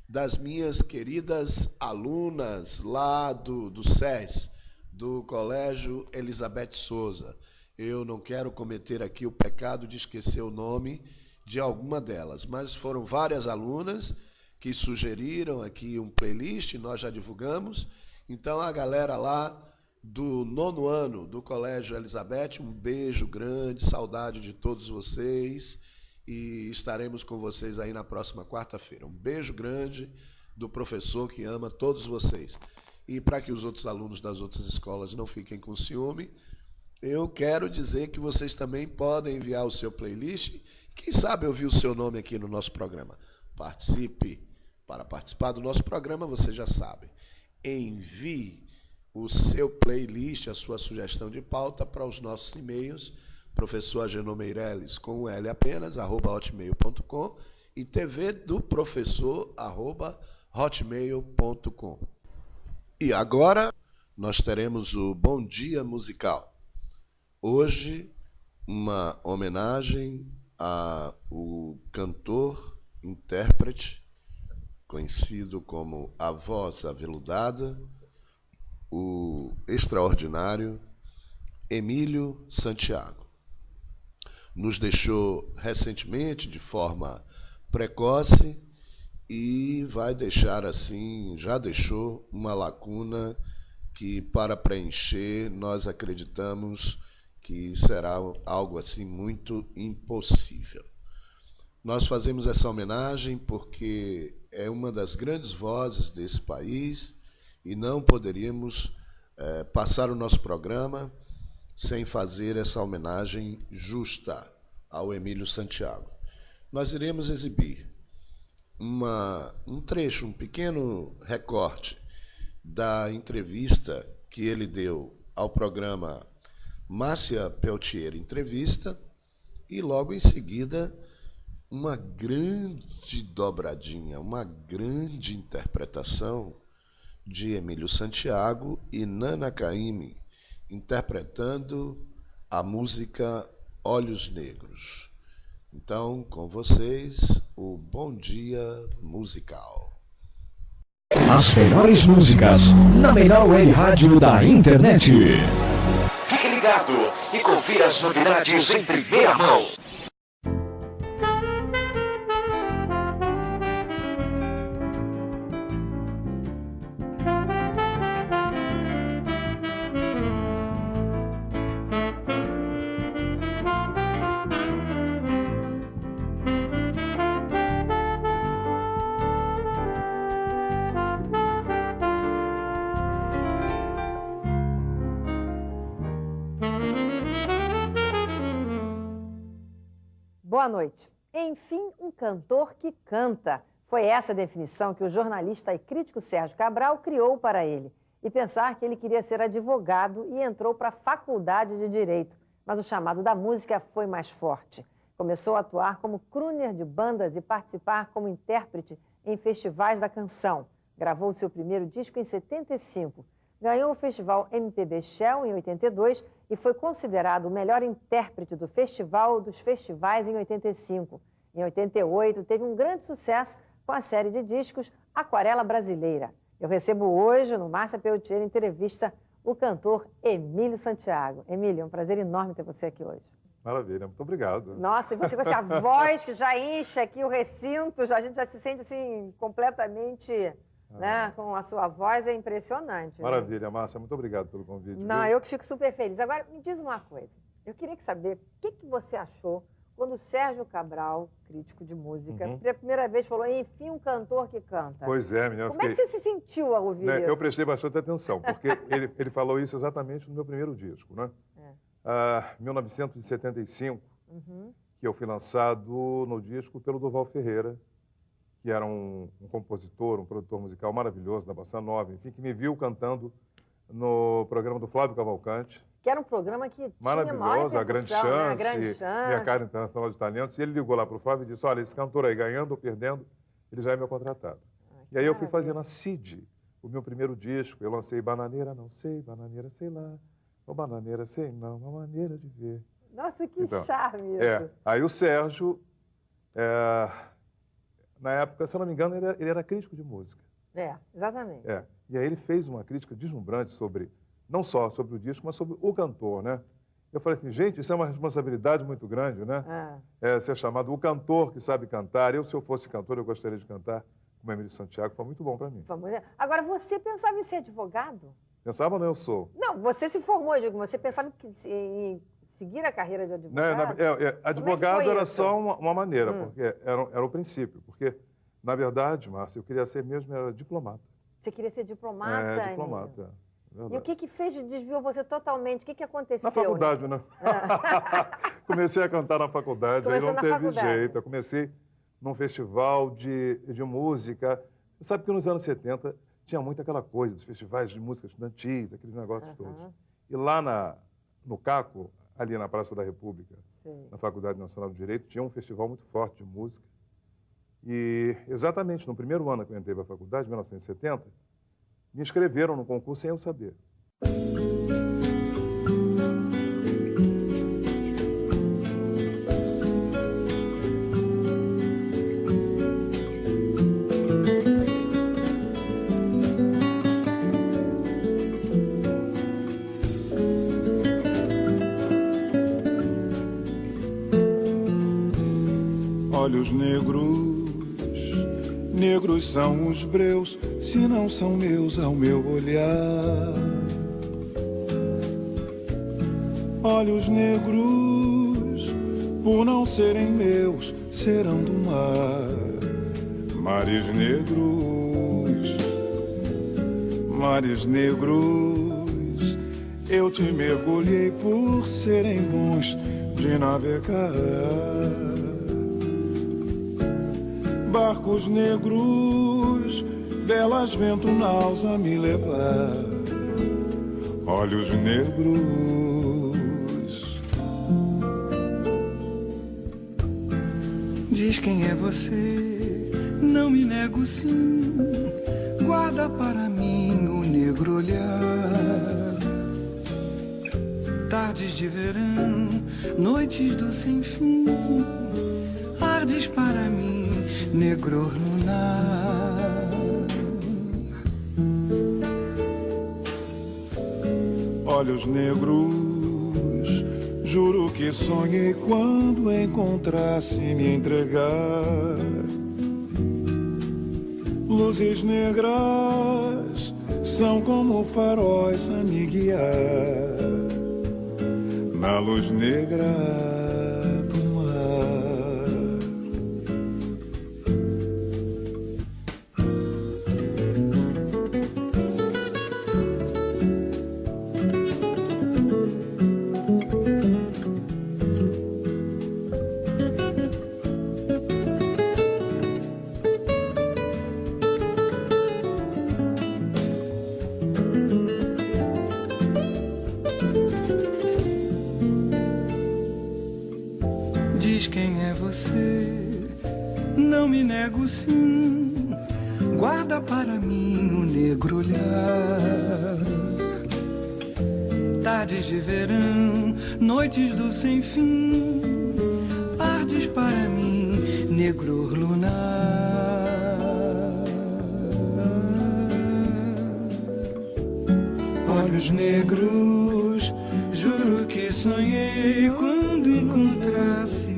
das minhas queridas alunas lá do SES, do Colégio Elizabeth Souza. Eu não quero cometer aqui o pecado de esquecer o nome de alguma delas, mas foram várias alunas que sugeriram aqui um playlist, nós já divulgamos. Então, a galera lá do 9º ano do Colégio Elizabeth, um beijo grande, saudade de todos vocês, e estaremos com vocês aí na próxima quarta-feira. Um beijo grande do professor que ama todos vocês. E para que os outros alunos das outras escolas não fiquem com ciúme, eu quero dizer que vocês também podem enviar o seu playlist. Quem sabe ouvir o seu nome aqui no nosso programa. Participe. Para participar do nosso programa, você já sabe. Envie o seu playlist, a sua sugestão de pauta para os nossos e-mails, professor Agenor Meireles, com L apenas, @hotmail.com e tvdoprofessor@hotmail.com. E agora nós teremos o Bom Dia Musical. Hoje, uma homenagem ao cantor, intérprete, conhecido como a voz aveludada, o extraordinário Emílio Santiago. Nos deixou recentemente, de forma precoce, e vai deixar assim, já deixou uma lacuna que, para preencher, nós acreditamos que será algo assim muito impossível. Nós fazemos essa homenagem porque é uma das grandes vozes desse país e não poderíamos passar o nosso programa sem fazer essa homenagem justa ao Emílio Santiago. Nós iremos exibir um trecho, um pequeno recorte da entrevista que ele deu ao programa Márcia Peltier Entrevista e, logo em seguida, uma grande dobradinha, uma grande interpretação de Emílio Santiago e Nana Caymmi, interpretando a música Olhos Negros. Então, com vocês, o Bom Dia Musical. As melhores músicas na melhor web rádio da internet. Fique ligado e confira as novidades em primeira mão. Boa noite. Enfim, um cantor que canta. Foi essa a definição que o jornalista e crítico Sérgio Cabral criou para ele. E pensar que ele queria ser advogado e entrou para a faculdade de Direito. Mas o chamado da música foi mais forte. Começou a atuar como crooner de bandas e participar como intérprete em festivais da canção. Gravou seu primeiro disco em 75. Ganhou o festival MPB Shell em 82 e foi considerado o melhor intérprete do Festival dos Festivais em 85. Em 88, teve um grande sucesso com a série de discos Aquarela Brasileira. Eu recebo hoje, no Márcia Peltier Entrevista, o cantor Emílio Santiago. Emílio, é um prazer enorme ter você aqui hoje. Maravilha, muito obrigado. Nossa, e você com essa voz que já enche aqui o recinto, a gente já se sente assim completamente... Né? Com a sua voz é impressionante. Maravilha, né? Márcia, muito obrigado pelo convite. Não, eu que fico super feliz. Agora, me diz uma coisa. Eu queria saber o que você achou quando o Sérgio Cabral, crítico de música, pela primeira vez falou, enfim, um cantor que canta. Pois é, menina. Como é que você se sentiu ao ouvir isso? Eu prestei bastante atenção, porque ele falou isso exatamente no meu primeiro disco, né? 1975, que eu fui lançado no disco pelo Durval Ferreira, que era um compositor, um produtor musical maravilhoso da Bossa Nova, enfim, que me viu cantando no programa do Flávio Cavalcante. Que era um programa que tinha maravilhoso, maior A Grande repercussão, né? Chance, A Grande Chance. Mercado Internacional de Talentos. E ele ligou lá para o Flávio e disse, olha, esse cantor aí, ganhando ou perdendo, ele já é meu contratado. E aí eu fui fazer na CID, o meu primeiro disco. Eu lancei Bananeira, não sei, Bananeira, sei lá. Ou Bananeira, sei não, uma maneira de ver. Nossa, que charme isso. Aí o Sérgio, na época, se eu não me engano, ele era crítico de música. Exatamente. E aí ele fez uma crítica deslumbrante sobre, não só sobre o disco, mas sobre o cantor, né? Eu falei assim, gente, isso é uma responsabilidade muito grande, né? Ser chamado o cantor que sabe cantar. Se eu fosse cantor, eu gostaria de cantar como Emílio Santiago. Foi muito bom para mim. Agora, você pensava em ser advogado? Pensava, não, eu sou. Não, você se formou, eu digo, você pensava em seguir a carreira de advogado? Advogado era só uma maneira, porque era o princípio. Porque, na verdade, Márcia, eu queria ser mesmo era diplomata. Você queria ser diplomata, diplomata. E o que fez desviou você totalmente? O que aconteceu? Na faculdade, né? Comecei a cantar na faculdade, aí não teve jeito. Eu comecei num festival de música. Você sabe que nos anos 70 tinha muito aquela coisa dos festivais de música estudantis, aqueles negócios todos. E lá no Caco, ali na Praça da República, na Faculdade Nacional de Direito, tinha um festival muito forte de música. E exatamente no primeiro ano que eu entrei para a faculdade, em 1970, me inscreveram no concurso sem eu saber. Olhos negros são os breus, se não são meus ao meu olhar. Olhos negros, por não serem meus, serão do mar. Mares negros, eu te mergulhei por serem bons de navegar. Barcos negros, velas, vento, naus a me levar. Olhos negros. Diz quem é você, não me nego sim. Guarda para mim o negro olhar. Tardes de verão, noites do sem fim. Ardes para mim, negro lunar. Olhos negros, juro que sonhei quando encontrasse me entregar. Luzes negras são como faróis a me guiar na luz negra. Diz quem é você, não me nego sim. Guarda para mim o negro olhar. Tardes de verão, noites do sem fim. Ardes para mim, negro lunar. Olhos negros, juro que sonhei quando encontrasse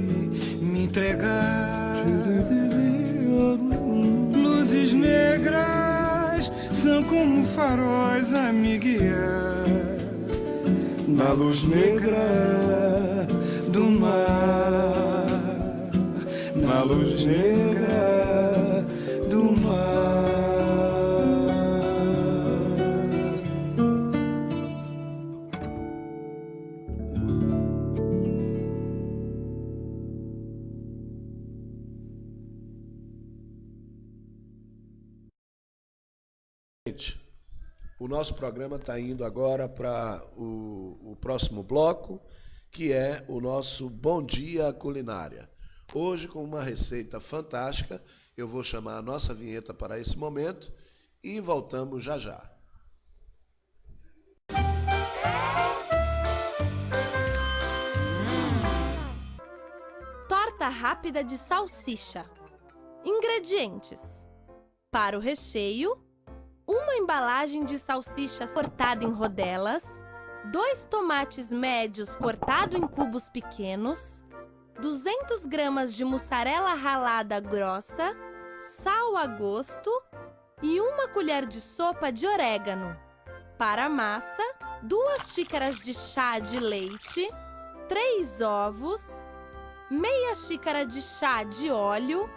me entregar. Luzes negras são como faróis a me guiar na luz negra do mar, na luz negra do mar. o nosso programa está indo agora para o próximo bloco, que é o nosso Bom Dia Culinária. Hoje, com uma receita fantástica, eu vou chamar a nossa vinheta para esse momento e voltamos já já. Torta rápida de salsicha. Ingredientes: para o recheio, uma embalagem de salsicha cortada em rodelas, 2 tomates médios cortados em cubos pequenos, 200 gramas de mussarela ralada grossa, sal a gosto e 1 colher de sopa de orégano. Para a massa, 2 xícaras de chá de leite, 3 ovos, meia xícara de chá de óleo,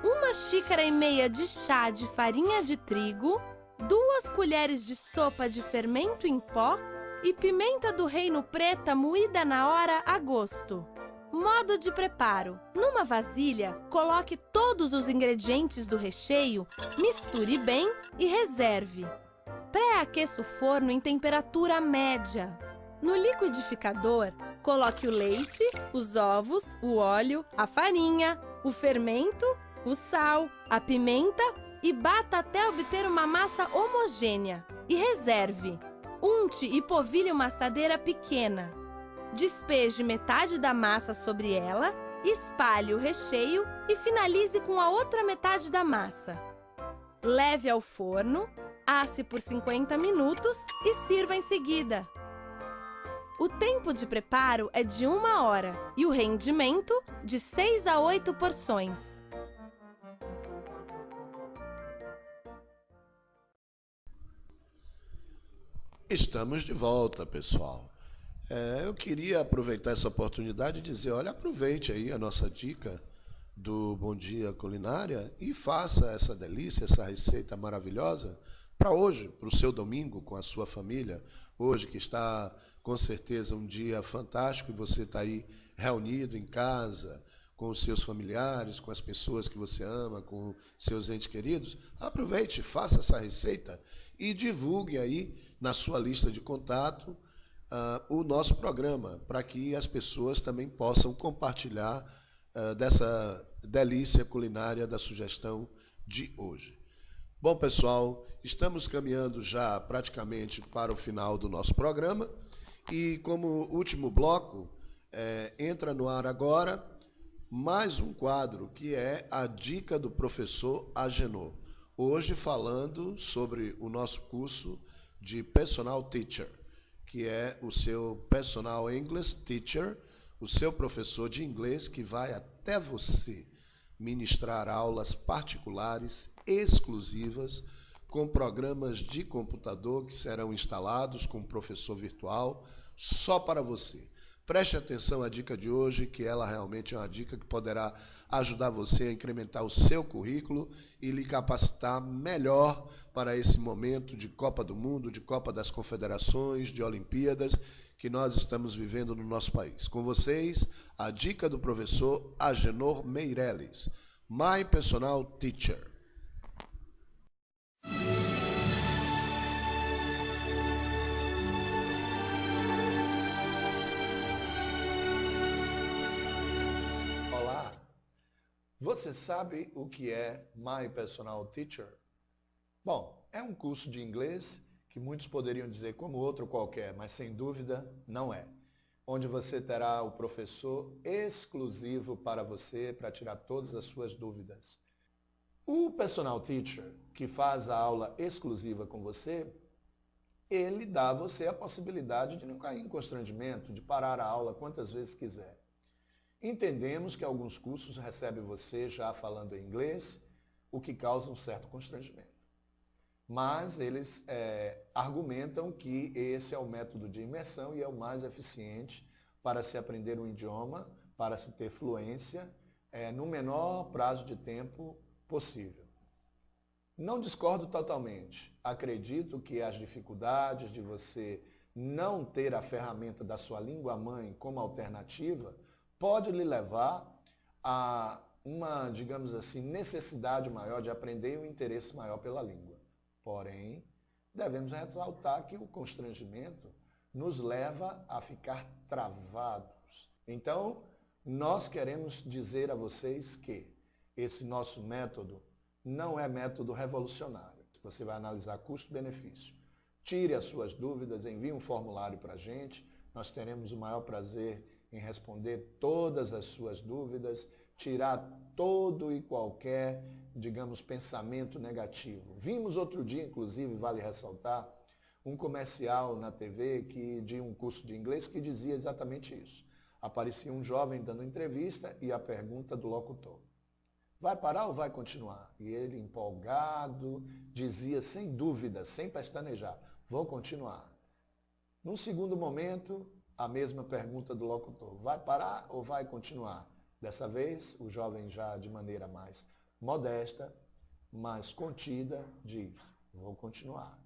1,5 xícaras de chá de farinha de trigo, 2 colheres de sopa de fermento em pó e pimenta do reino preta moída na hora a gosto. Modo de preparo: numa vasilha, coloque todos os ingredientes do recheio, misture bem e reserve. Pré-aqueça o forno em temperatura média. No liquidificador, coloque o leite, os ovos, o óleo, a farinha, o fermento, o sal, a pimenta e bata até obter uma massa homogênea. E reserve. Unte e polvilhe uma assadeira pequena. Despeje metade da massa sobre ela, espalhe o recheio e finalize com a outra metade da massa. Leve ao forno, asse por 50 minutos e sirva em seguida. O tempo de preparo é de 1 hora e o rendimento de 6 a 8 porções. Estamos de volta, pessoal. Eu queria aproveitar essa oportunidade e dizer, olha, aproveite aí a nossa dica do Bom Dia Culinária e faça essa delícia, essa receita maravilhosa para hoje, para o seu domingo com a sua família. Hoje que está, com certeza, um dia fantástico e você está aí reunido em casa, com os seus familiares, com as pessoas que você ama, com seus entes queridos. Aproveite, faça essa receita e divulgue aí na sua lista de contato o nosso programa, para que as pessoas também possam compartilhar dessa delícia culinária da sugestão de hoje. Bom, pessoal, estamos caminhando já praticamente para o final do nosso programa e, como último bloco, entra no ar agora mais um quadro, que é a dica do professor Agenor. Hoje falando sobre o nosso curso de Personal Teacher, que é o seu Personal English Teacher, o seu professor de inglês que vai até você ministrar aulas particulares, exclusivas, com programas de computador que serão instalados com um professor virtual, só para você. Preste atenção à dica de hoje, que ela realmente é uma dica que poderá ajudar você a incrementar o seu currículo e lhe capacitar melhor para esse momento de Copa do Mundo, de Copa das Confederações, de Olimpíadas, que nós estamos vivendo no nosso país. Com vocês, a dica do professor Agenor Meirelles, My Personal Teacher. Olá, você sabe o que é My Personal Teacher? Bom, é um curso de inglês que muitos poderiam dizer como outro qualquer, mas sem dúvida não é. Onde você terá o professor exclusivo para você, para tirar todas as suas dúvidas. O personal teacher, que faz a aula exclusiva com você, ele dá a você a possibilidade de não cair em constrangimento, de parar a aula quantas vezes quiser. Entendemos que alguns cursos recebem você já falando em inglês, o que causa um certo constrangimento. Mas eles argumentam que esse é o método de imersão e é o mais eficiente para se aprender um idioma, para se ter fluência, no menor prazo de tempo possível. Não discordo totalmente. Acredito que as dificuldades de você não ter a ferramenta da sua língua-mãe como alternativa pode lhe levar a uma, digamos assim, necessidade maior de aprender e um interesse maior pela língua. Porém, devemos ressaltar que o constrangimento nos leva a ficar travados. Então, nós queremos dizer a vocês que esse nosso método não é método revolucionário. Você vai analisar custo-benefício. Tire as suas dúvidas, envie um formulário para a gente. Nós teremos o maior prazer em responder todas as suas dúvidas, tirar todo e qualquer, digamos, pensamento negativo. Vimos outro dia, inclusive, vale ressaltar, um comercial na TV de um curso de inglês que dizia exatamente isso. Aparecia um jovem dando entrevista e a pergunta do locutor: vai parar ou vai continuar? E ele, empolgado, dizia sem dúvida, sem pestanejar: vou continuar. Num segundo momento, a mesma pergunta do locutor: vai parar ou vai continuar? Dessa vez, o jovem já de maneira mais modesta, mais contida, diz: vou continuar.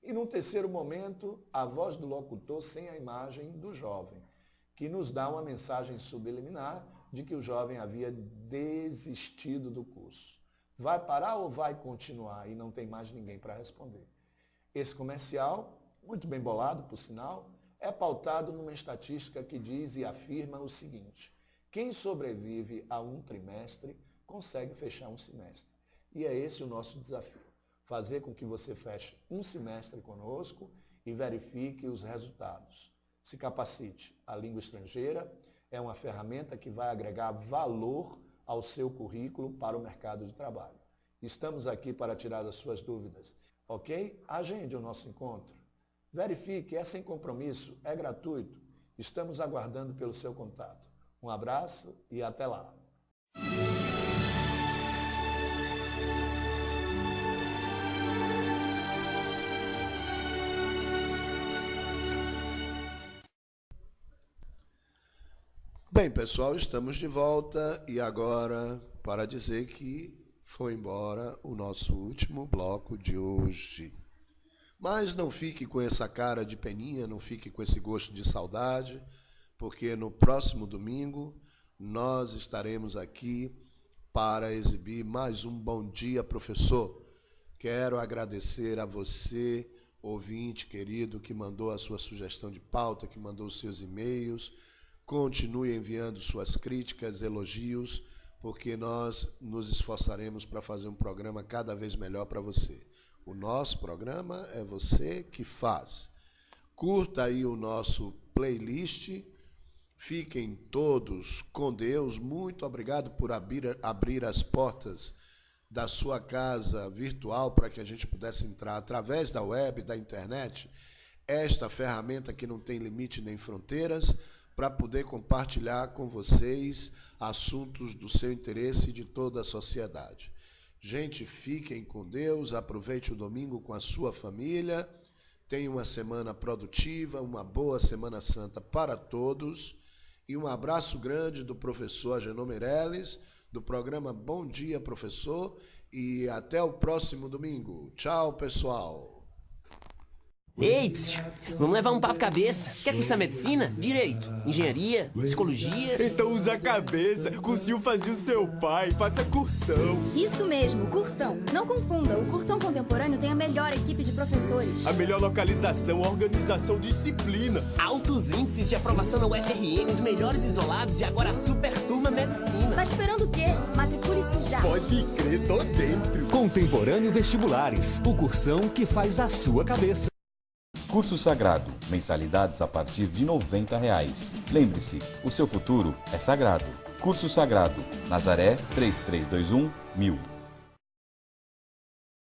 E num terceiro momento, a voz do locutor sem a imagem do jovem, que nos dá uma mensagem subliminar de que o jovem havia desistido do curso. Vai parar ou vai continuar? E não tem mais ninguém para responder. Esse comercial, muito bem bolado, por sinal, é pautado numa estatística que diz e afirma o seguinte: quem sobrevive a um trimestre consegue fechar um semestre. E é esse o nosso desafio: fazer com que você feche um semestre conosco e verifique os resultados. Se capacite. A língua estrangeira é uma ferramenta que vai agregar valor ao seu currículo para o mercado de trabalho. Estamos aqui para tirar as suas dúvidas, ok? Agende o nosso encontro. Verifique, é sem compromisso, é gratuito. Estamos aguardando pelo seu contato. Um abraço e até lá. Bem, pessoal, estamos de volta e agora para dizer que foi embora o nosso último bloco de hoje. Mas não fique com essa cara de peninha, não fique com esse gosto de saudade, porque no próximo domingo nós estaremos aqui para exibir mais um Bom Dia, Professor. Quero agradecer a você, ouvinte querido, que mandou a sua sugestão de pauta, que mandou os seus e-mails. Continue enviando suas críticas, elogios, porque nós nos esforçaremos para fazer um programa cada vez melhor para você. O nosso programa é você que faz. Curta aí o nosso playlist. Fiquem todos com Deus. Muito obrigado por abrir as portas da sua casa virtual para que a gente pudesse entrar através da web, da internet, esta ferramenta que não tem limite nem fronteiras, para poder compartilhar com vocês assuntos do seu interesse e de toda a sociedade. Gente, fiquem com Deus, aproveite o domingo com a sua família, tenha uma semana produtiva, uma boa Semana Santa para todos, e um abraço grande do professor Agenor Meirelles, do programa Bom Dia, Professor, e até o próximo domingo. Tchau, pessoal! Ei, vamos levar um papo cabeça. Quer cursar medicina? Direito? Engenharia? Psicologia? Então usa a cabeça. Cursinho fazia o seu pai. Faça cursão. Isso mesmo, cursão. Não confunda, o Cursão Contemporâneo tem a melhor equipe de professores. A melhor localização, organização, disciplina. Altos índices de aprovação na UFRN, os melhores isolados e agora a super turma medicina. Tá esperando o quê? Matricule-se já. Pode crer, tô dentro. Contemporâneo Vestibulares, o cursão que faz a sua cabeça. Curso Sagrado, mensalidades a partir de R$ 90. Lembre-se, o seu futuro é sagrado. Curso Sagrado, Nazaré 3321 1000.